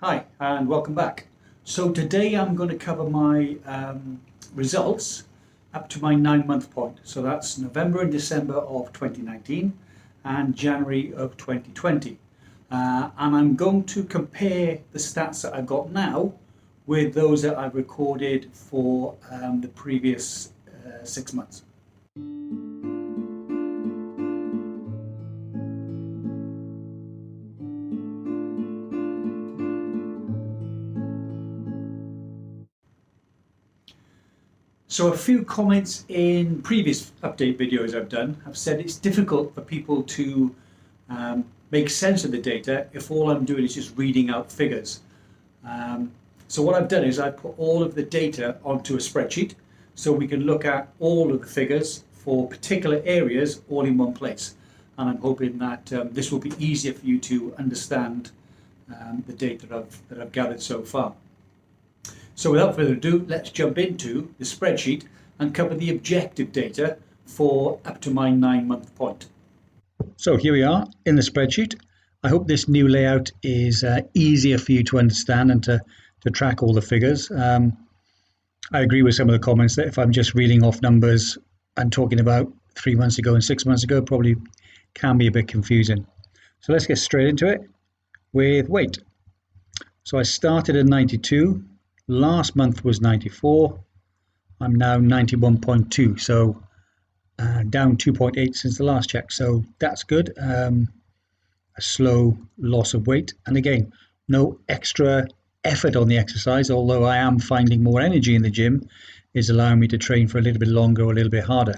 Hi, and welcome back. So today I'm going to cover my results up to my 9 month point. So that's November and December of 2019 and January of 2020. And I'm going to compare the stats that I've got now with those that I've recorded for the previous 6 months. So a few comments in previous update videos I've done have said it's difficult for people to make sense of the data if all I'm doing is just reading out figures. So what I've done is I've put all of the data onto a spreadsheet so we can look at all of the figures for particular areas all in one place. And I'm hoping that this will be easier for you to understand the data that I've gathered so far. So without further ado, let's jump into the spreadsheet and cover the objective data for up to my 9 month point. So here we are in the spreadsheet. I hope this new layout is easier for you to understand and to track all the figures. I agree with some of the comments that if I'm just reading off numbers and talking about 3 months ago and 6 months ago, probably can be a bit confusing. So let's get straight into it with weight. So I started at 92. Last month was 94. I'm now 91.2, so down 2.8 since the last check. So that's good. A slow loss of weight. And again, no extra effort on the exercise, although I am finding more energy in the gym, is allowing me to train for a little bit longer or a little bit harder.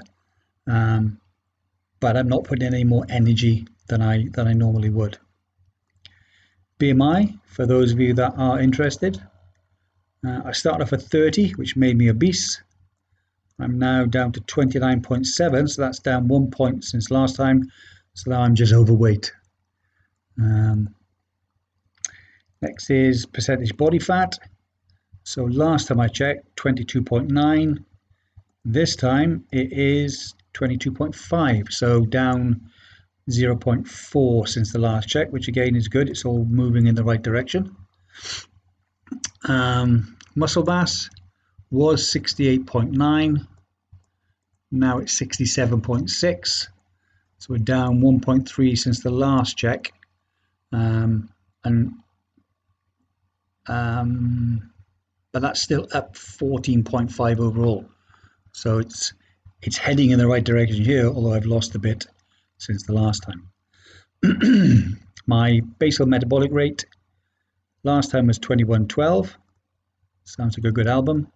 But I'm not putting any more energy than I normally would. BMI, for those of you that are interested. I started off at 30, which made me obese. I'm now down to 29.7, so that's down 1 point since last time. So now I'm just overweight. Next is percentage body fat. So last time I checked, 22.9. This time it is 22.5, so down 0.4 since the last check, which again is good. It's all moving in the right direction. Muscle mass was 68.9. Now it's 67.6. So we're down 1.3 since the last check. But that's still up 14.5 overall. So it's heading in the right direction here, although I've lost a bit since the last time. My basal metabolic rate last time was 2112. Sounds like a good album.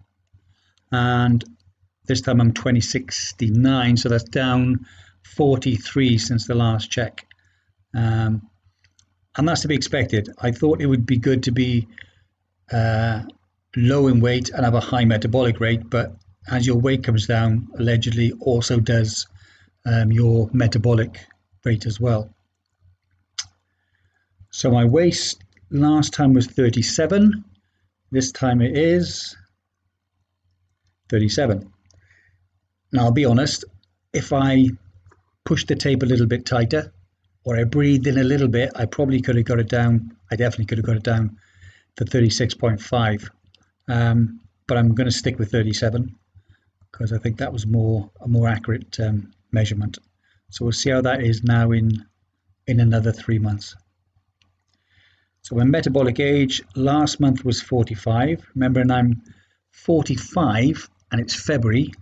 And this time I'm 2069, so that's down 43 since the last check. And that's to be expected. I thought it would be good to be low in weight and have a high metabolic rate, but as your weight comes down, allegedly also does your metabolic rate as well. So my waist last time was 37. This time it is 37. Now I'll be honest, if I pushed the tape a little bit tighter or I breathed in a little bit, I probably could have got it down. I definitely could have got it down to 36.5. But I'm going to stick with 37 because I think that was a more accurate measurement. So we'll see how that is now in another 3 months. So my metabolic age last month was 45. Remember, and I'm 45 and it's February,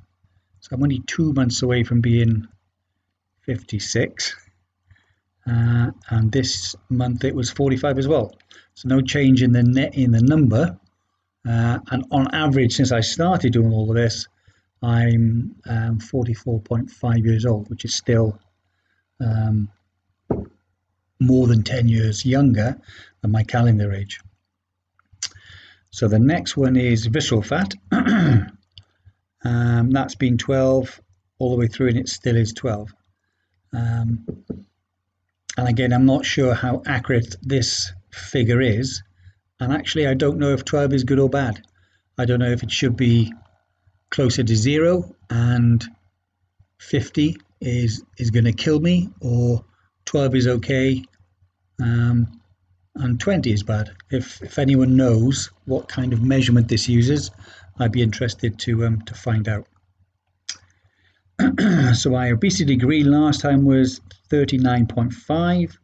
so I'm only 2 months away from being 56. And this month it was 45 as well. So no change in the number. And on average, since I started doing all of this, I'm 44.5 years old, which is still more than 10 years younger than my calendar age. So the next one is visceral fat. That's been 12 all the way through, and it still is 12. And again, I'm not sure how accurate this figure is. And actually, I don't know if 12 is good or bad. I don't know if it should be closer to 0 and 50 is going to kill me, or 12 is okay. and 20 is bad. If anyone knows what kind of measurement this uses, I'd be interested to find out. So my obesity degree last time was 39.5,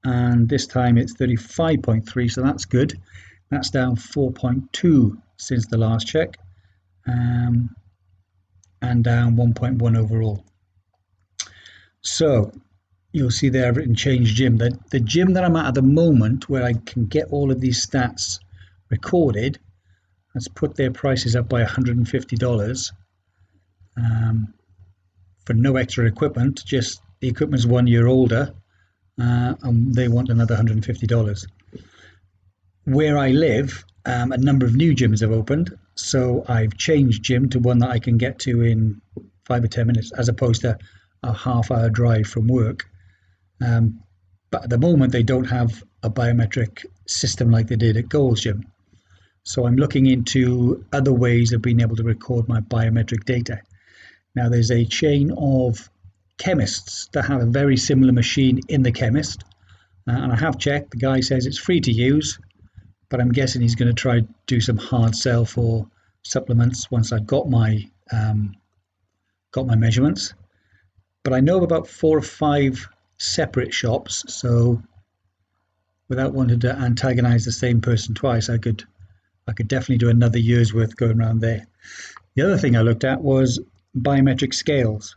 and this time it's 35.3, so that's good. That's down 4.2 since the last check, and down 1.1 overall. So you'll see there I've written change gym. The gym that I'm at the moment, where I can get all of these stats recorded, has put their prices up by $150 for no extra equipment, just the equipment's 1 year older, and they want another $150. Where I live, a number of new gyms have opened, so I've changed gym to one that I can get to in 5 or 10 minutes, as opposed to a half-hour drive from work. But at the moment, they don't have a biometric system like they did at Gold's Gym. So I'm looking into other ways of being able to record my biometric data. Now, there's a chain of chemists that have a very similar machine in the chemist, and I have checked. The guy says it's free to use, but I'm guessing he's going to try to do some hard sell for supplements once I've got my measurements. But I know of about 4 or 5 separate shops, so without wanting to antagonize the same person twice, I could definitely do another year's worth going around there. The other thing I looked at was biometric scales.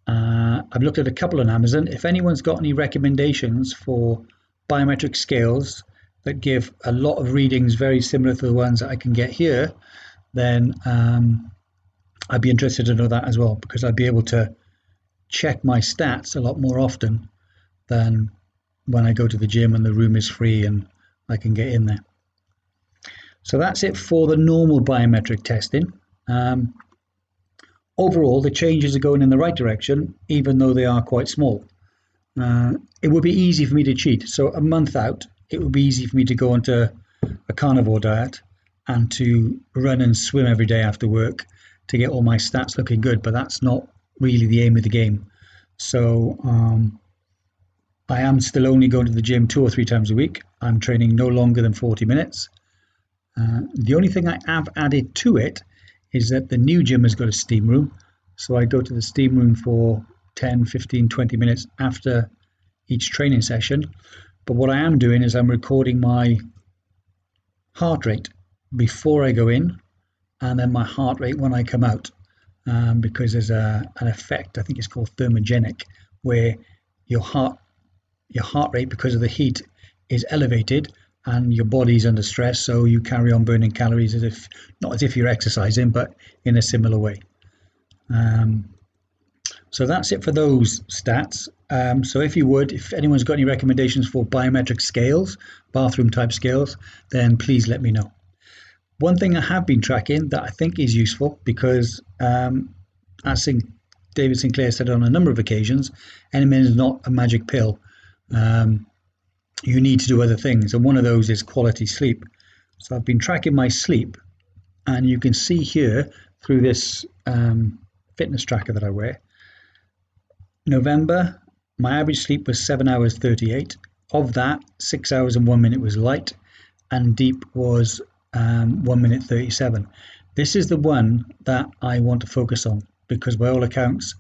I've looked at a couple on Amazon. If anyone's got any recommendations for biometric scales that give a lot of readings very similar to the ones that I can get here, then I'd be interested to know that as well, because I'd be able to check my stats a lot more often than when I go to the gym and the room is free and I can get in there. So that's it for the normal biometric testing. Overall, the changes are going in the right direction, even though they are quite small. It would be easy for me to cheat. So a month out, it would be easy for me to go onto a carnivore diet and to run and swim every day after work to get all my stats looking good, but that's not really the aim of the game. So I am still only going to the gym 2 or 3 times a week. I'm training no longer than 40 minutes. The only thing I have added to it is that the new gym has got a steam room. So I go to the steam room for 10, 15, 20 minutes after each training session. But what I am doing is I'm recording my heart rate before I go in, and then my heart rate when I come out, because there's an effect, I think it's called thermogenic, where your heart rate, because of the heat, is elevated and your body's under stress, so you carry on burning calories not as if you're exercising, but in a similar way. So that's it for those stats. So if anyone's got any recommendations for biometric scales, bathroom type scales, then please let me know. One thing I have been tracking that I think is useful, because as David Sinclair said on a number of occasions, NMN is not a magic pill. You need to do other things, and one of those is quality sleep. So I've been tracking my sleep, and you can see here through this fitness tracker that I wear. November, my average sleep was 7 hours 38. Of that, 6 hours and 1 minute was light, and deep was 1 minute 37. This is the one that I want to focus on, because by all accounts,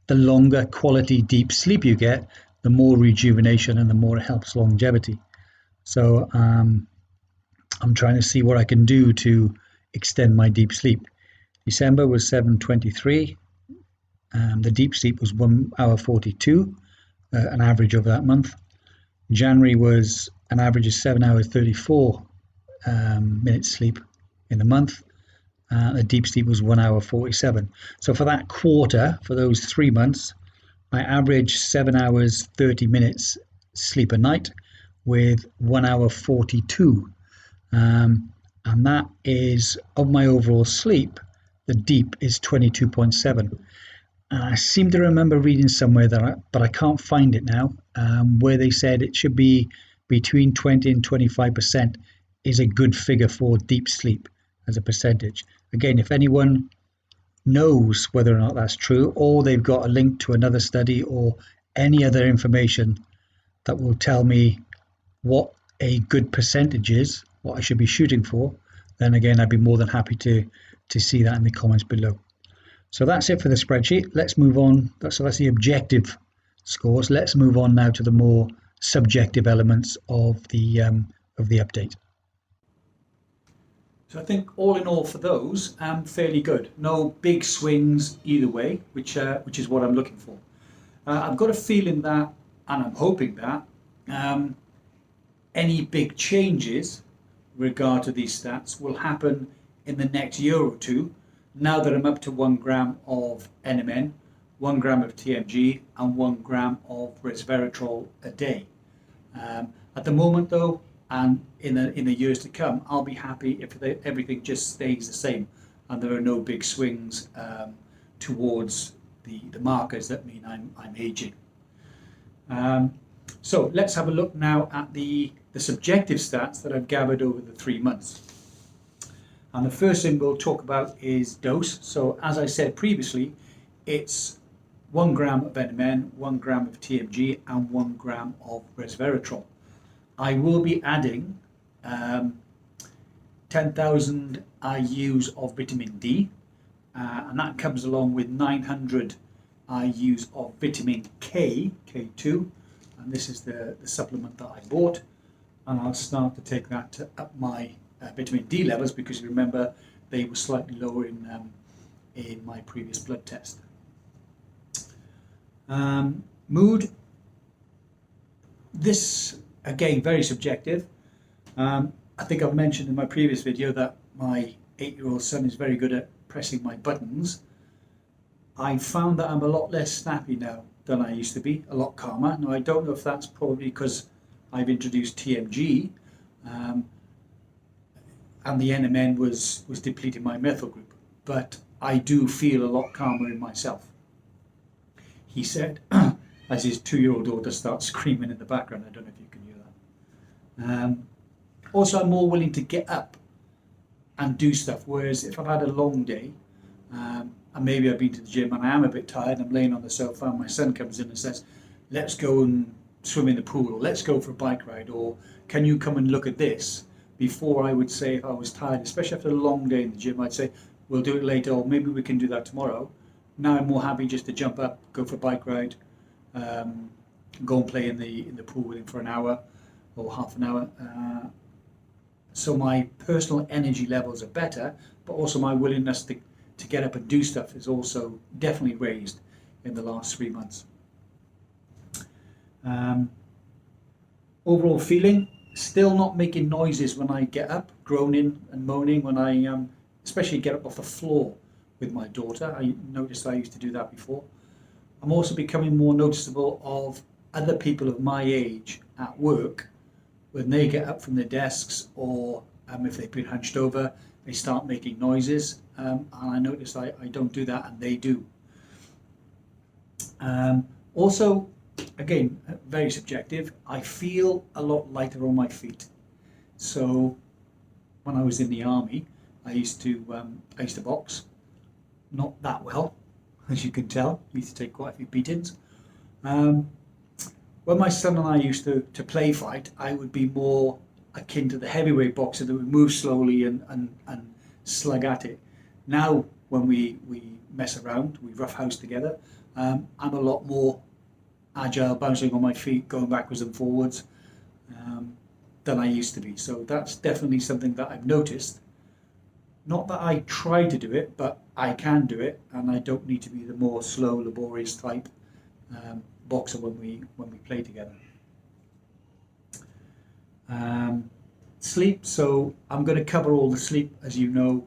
the longer quality deep sleep you get, the more rejuvenation and the more it helps longevity. So I'm trying to see what I can do to extend my deep sleep. December was 7:23. The deep sleep was 1 hour 42, an average over that month. January was an average of 7 hours 34 minutes sleep in the month. The deep sleep was 1 hour 47. So for that quarter, for those 3 months, I averaged 7 hours 30 minutes sleep a night with 1 hour 42. And that is, of my overall sleep, the deep is 22.7. And I seem to remember reading somewhere but I can't find it now, where they said it should be between 20 and 25% is a good figure for deep sleep as a percentage. Again, if anyone knows whether or not that's true, or they've got a link to another study or any other information that will tell me what a good percentage is, what I should be shooting for, then again, I'd be more than happy to see that in the comments below. So that's it for the spreadsheet. Let's move on. That's the objective scores. Let's move on now to the more subjective elements of the update. So I think all in all for those, fairly good. No big swings either way, which is what I'm looking for. I've got a feeling that, and I'm hoping that, any big changes with regard to these stats will happen in the next year or two, now that I'm up to 1 gram of NMN, 1 gram of TMG, and 1 gram of resveratrol a day. At the moment, though, and in the years to come, I'll be happy if everything just stays the same and there are no big swings towards the markers that mean I'm aging. So let's have a look now at the subjective stats that I've gathered over the 3 months. And the first thing we'll talk about is dose. So as I said previously, it's 1 gram of NMN, 1 gram of TMG, and 1 gram of resveratrol. I will be adding 10,000 IUs of vitamin D, and that comes along with 900 IUs of vitamin K, K2, and this is the supplement that I bought, and I'll start to take that to up my vitamin D levels, because remember they were slightly lower in my previous blood test. Mood, this again very subjective. I think I've mentioned in my previous video that my 8-year-old son is very good at pressing my buttons. I found that I'm a lot less snappy now than I used to be, a lot calmer. Now I don't know if that's probably because I've introduced TMG, and the NMN was depleting my methyl group, but I do feel a lot calmer in myself. He said, as his 2-year-old daughter starts screaming in the background. I don't know if you can hear that. Also, I'm more willing to get up and do stuff, whereas if I've had a long day, and maybe I've been to the gym and I am a bit tired, I'm laying on the sofa and my son comes in and says, let's go and swim in the pool, or let's go for a bike ride, or can you come and look at this? Before, I would say, if I was tired, especially after a long day in the gym, I'd say, we'll do it later, or maybe we can do that tomorrow. Now I'm more happy just to jump up, go for a bike ride, go and play in the pool with him for an hour or half an hour. So my personal energy levels are better, but also my willingness to get up and do stuff is also definitely raised in the last 3 months. Overall feeling, still not making noises when I get up, groaning and moaning when I especially get up off the floor with my daughter. I noticed I used to do that before. I'm also becoming more noticeable of other people of my age at work when they get up from their desks, or if they've been hunched over, they start making noises, and I notice I don't do that and they do. Also, again, very subjective, I feel a lot lighter on my feet. So when I was in the army, I used to box, not that well, as you can tell. I used to take quite a few beatings. When my son and I used to play fight, I would be more akin to the heavyweight boxer that would move slowly and slug at it. Now, when we mess around, we roughhouse together, I'm a lot more agile, bouncing on my feet, going backwards and forwards than I used to be. So that's definitely something that I've noticed. Not that I try to do it, but I can do it, and I don't need to be the more slow, laborious type boxer when we play together. Sleep, so I'm going to cover all the sleep, as you know,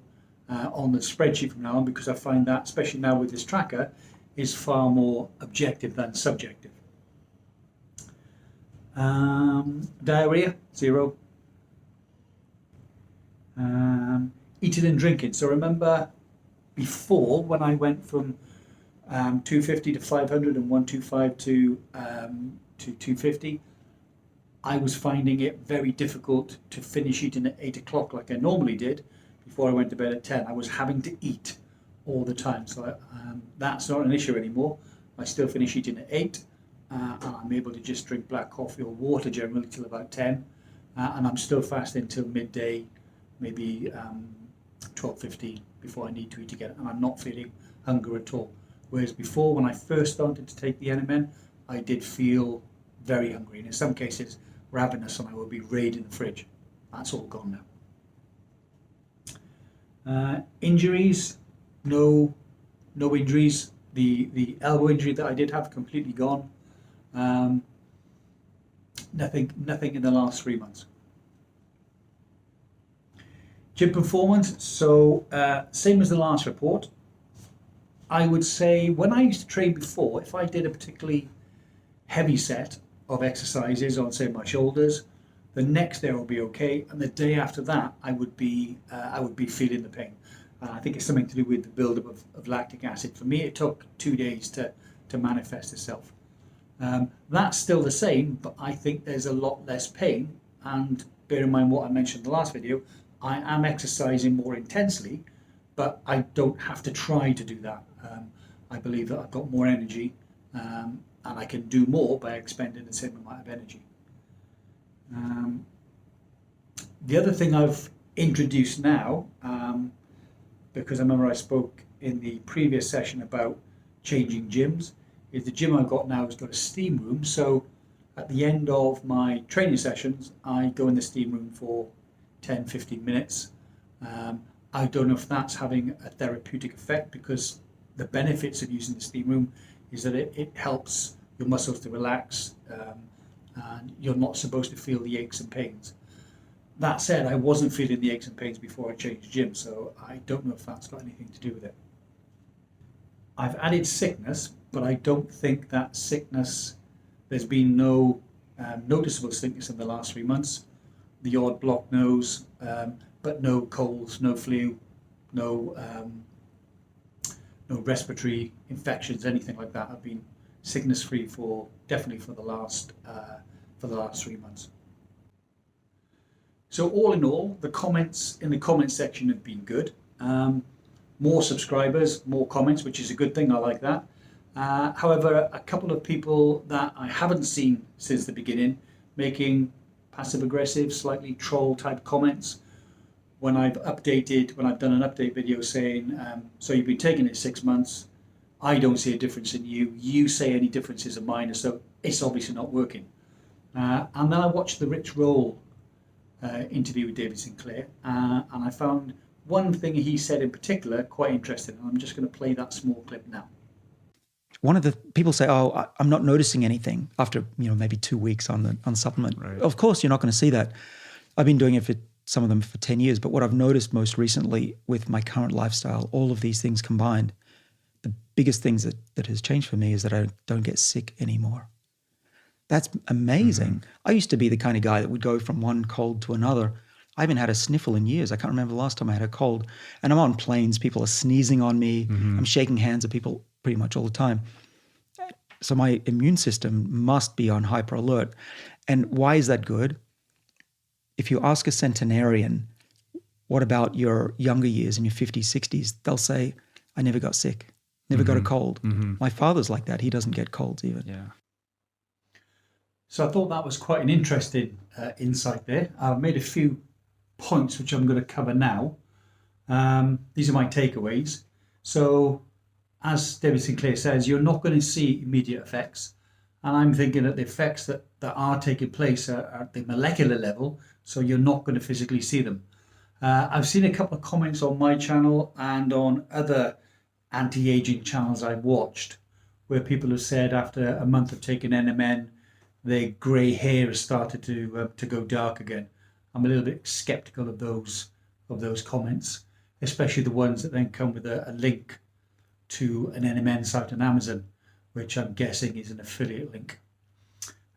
on the spreadsheet from now on, because I find that, especially now with this tracker, is far more objective than subjective. Diarrhea, 0. Eating and drinking. So remember before, when I went from 250 to 500 and 125 to 250, I was finding it very difficult to finish eating at 8 o'clock like I normally did before I went to bed at 10. I was having to eat all the time. So that's not an issue anymore. I still finish eating at 8, and I'm able to just drink black coffee or water generally till about 10, and I'm still fasting till midday, maybe 12:15 before I need to eat again, and I'm not feeling hunger at all. Whereas before, when I first started to take the NMN, I did feel very hungry, and in some cases ravenous, and I would be raiding the fridge. That's all gone now. Injuries, no injuries. The elbow injury that I did have, completely gone. Nothing in the last 3 months. Gym performance, so same as the last report. I would say when I used to train before, if I did a particularly heavy set of exercises on, say, my shoulders, the next day will be okay, and the day after that I would be feeling the pain. I think it's something to do with the buildup of lactic acid. For me, it took 2 days to manifest itself. That's still the same, but I think there's a lot less pain. And bear in mind what I mentioned in the last video, I am exercising more intensely, but I don't have to try to do that. I believe that I've got more energy, and I can do more by expending the same amount of energy. The other thing I've introduced now, because I remember I spoke in the previous session about changing gyms, is the gym I've got now has got a steam room. So at the end of my training sessions, I go in the steam room for 10-15 minutes. I don't know if that's having a therapeutic effect, because the benefits of using the steam room is that it helps your muscles to relax, and you're not supposed to feel the aches and pains. That said, I wasn't feeling the aches and pains before I changed gym, so I don't know if that's got anything to do with it. I've added sickness, but I don't think that sickness, there's been no noticeable sickness in the last 3 months. The odd blocked nose, but no colds, no flu, no respiratory infections, anything like that. I've been sickness free definitely for the last 3 months. So all in all, the comments in the comment section have been good. More subscribers, more comments, which is a good thing. I like that. However, a couple of people that I haven't seen since the beginning making passive aggressive, slightly troll type comments when I've done an update video saying, so you've been taking it 6 months, I don't see a difference in you, you say any differences are minor, so it's obviously not working. And then I watched the Rich Roll interview with David Sinclair, and I found one thing he said in particular quite interesting, and I'm just going to play that small clip now. One of the people say, "Oh, I'm not noticing anything after maybe 2 weeks on the supplement." Right. Of course, you're not going to see that. I've been doing it for some of them for 10 years, but what I've noticed most recently with my current lifestyle, all of these things combined, the biggest things that has changed for me is that I don't get sick anymore. That's amazing. Mm-hmm. I used to be the kind of guy that would go from one cold to another. I haven't had a sniffle in years. I can't remember the last time I had a cold. And I'm on planes, people are sneezing on me. Mm-hmm. I'm shaking hands with people pretty much all the time. So my immune system must be on hyper alert. And why is that good? If you ask a centenarian, what about your younger years in your 50s, 60s? They'll say, I never got sick, never got a cold. Mm-hmm. My father's like that. He doesn't get colds even. Yeah. So I thought that was quite an interesting insight there. I've made a few points which I'm going to cover now. These are my takeaways. So as David Sinclair says, you're not going to see immediate effects. And I'm thinking that the effects that are taking place are at the molecular level, so you're not going to physically see them. I've seen a couple of comments on my channel and on other anti-aging channels I've watched, where people have said after a month of taking NMN, their grey hair has started to go dark again. I'm a little bit skeptical of those comments, especially the ones that then come with a link to an NMN site on Amazon, which I'm guessing is an affiliate link.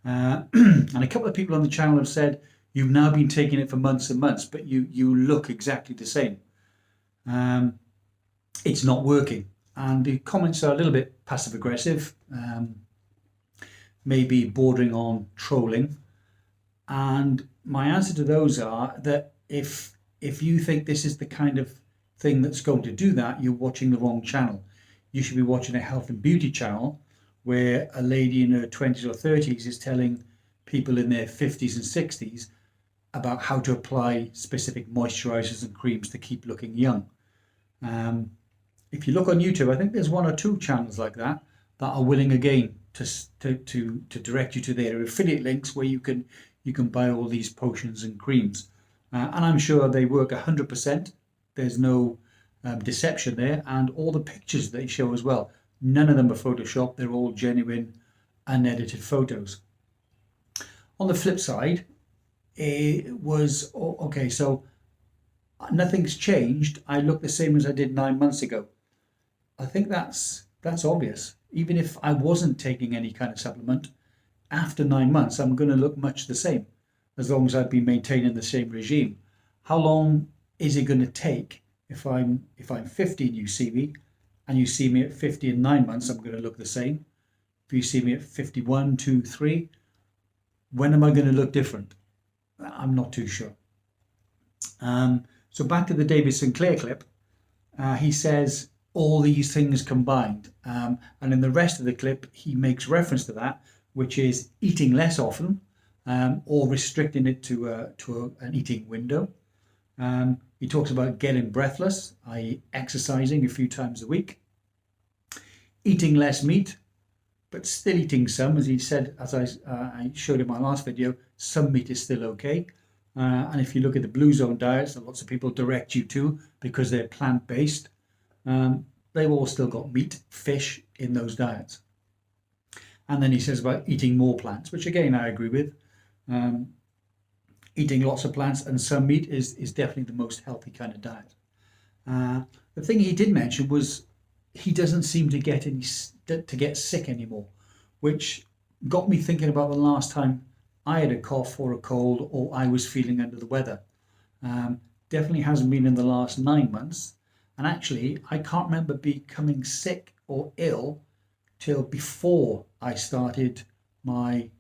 And a couple of people on the channel have said, you've now been taking it for months and months, but you look exactly the same. It's not working. And the comments are a little bit passive aggressive, maybe bordering on trolling. And my answer to those are that if you think this is the kind of thing that's going to do that, you're watching the wrong channel. You should be watching a health and beauty channel where a lady in her 20s or 30s is telling people in their 50s and 60s about how to apply specific moisturizers and creams to keep looking young. If you look on YouTube, I think there's 1 or 2 channels like that are willing again to direct you to their affiliate links where you can buy all these potions and creams, and I'm sure they work 100%. There's no deception there, and all the pictures they show as well, none of them are photoshopped. They're all genuine, unedited photos. On the flip side, it was okay. So nothing's changed. I look the same as I did 9 months ago. I think that's obvious. Even if I wasn't taking any kind of supplement, after 9 months, I'm going to look much the same, as long as I've been maintaining the same regime. How long is it going to take? If I'm 50 and you see me, at 50 in 9 months, I'm going to look the same. If you see me at 51, 2, 3, when am I going to look different? I'm not too sure. So back to the David Sinclair clip. He says all these things combined, and in the rest of the clip he makes reference to that, which is eating less often, or restricting it to an eating window. He talks about getting breathless, i.e. exercising a few times a week, eating less meat, but still eating some, as he said, as I showed in my last video, some meat is still okay. And if you look at the Blue Zone diets that lots of people direct you to because they're plant-based, they've all still got meat, fish in those diets. And then he says about eating more plants, which again I agree with. Eating lots of plants and some meat is definitely the most healthy kind of diet. The thing he did mention was he doesn't seem to get sick anymore, which got me thinking about the last time I had a cough or a cold or I was feeling under the weather. Definitely hasn't been in the last 9 months. And actually, I can't remember becoming sick or ill till before I started my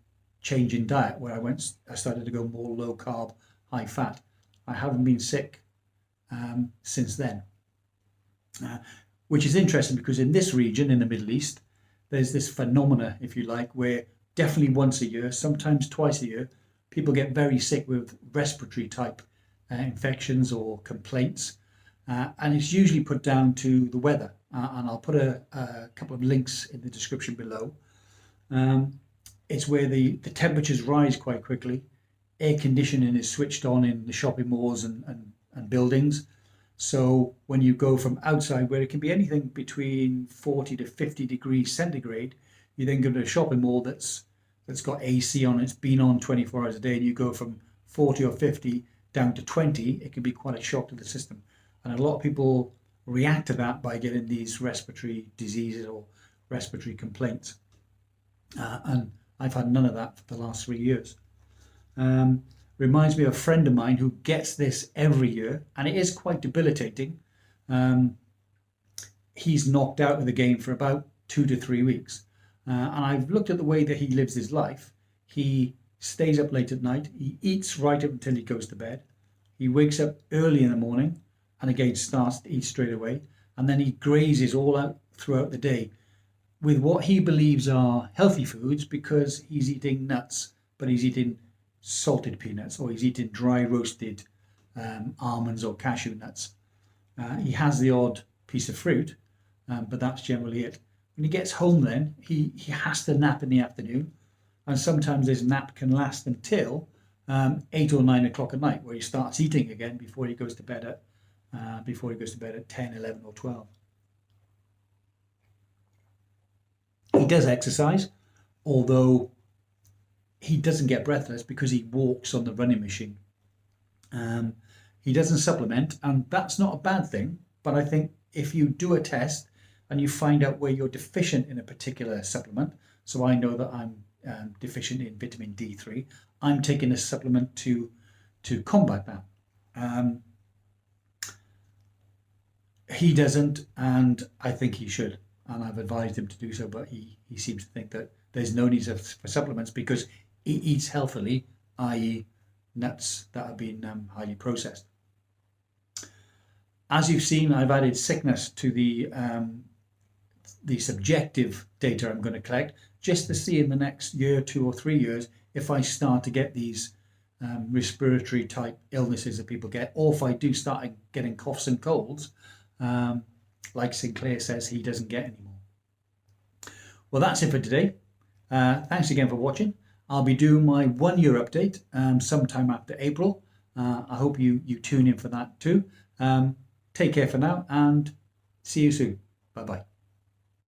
change in diet, where I started to go more low carb, high fat. I haven't been sick since then, which is interesting because in this region, in the Middle East, there's this phenomena, if you like, where definitely once a year, sometimes twice a year, people get very sick with respiratory type infections or complaints, and it's usually put down to the weather. And I'll put a couple of links in the description below. It's where the temperatures rise quite quickly. Air conditioning is switched on in the shopping malls and buildings. So when you go from outside, where it can be anything between 40 to 50 degrees centigrade, you then go to a shopping mall that's got AC on, it's been on 24 hours a day, and you go from 40 or 50 down to 20, it can be quite a shock to the system. And a lot of people react to that by getting these respiratory diseases or respiratory complaints. And I've had none of that for the last 3 years. Reminds me of a friend of mine who gets this every year, and it is quite debilitating. He's knocked out of the game for about 2 to 3 weeks. And I've looked at the way that he lives his life. He stays up late at night. He eats right up until he goes to bed. He wakes up early in the morning and again starts to eat straight away. And then he grazes all out throughout the day with what he believes are healthy foods, because he's eating nuts, but he's eating salted peanuts, or he's eating dry roasted almonds or cashew nuts. He has the odd piece of fruit, but that's generally it. When he gets home then, he has to nap in the afternoon, and sometimes his nap can last until 8 or 9 o'clock at night, where he starts eating again before he goes to bed at 10, 11 or 12. He does exercise, although he doesn't get breathless because he walks on the running machine. He doesn't supplement, and that's not a bad thing, but I think if you do a test and you find out where you're deficient in a particular supplement, so I know that I'm deficient in vitamin D3, I'm taking a supplement to combat that. He doesn't, and I think he should, and I've advised him to do so, but he seems to think that there's no need for supplements because he eats healthily, i.e. nuts that have been highly processed. As you've seen, I've added sickness to the the subjective data I'm going to collect, just to see in the next year, 2 or 3 years, if I start to get these respiratory type illnesses that people get, or if I do start getting coughs and colds, like Sinclair says he doesn't get anymore. Well, that's it for today. Thanks again for watching. I'll be doing my 1 year update sometime after April. I hope you tune in for that too. Take care for now and see you soon. Bye bye.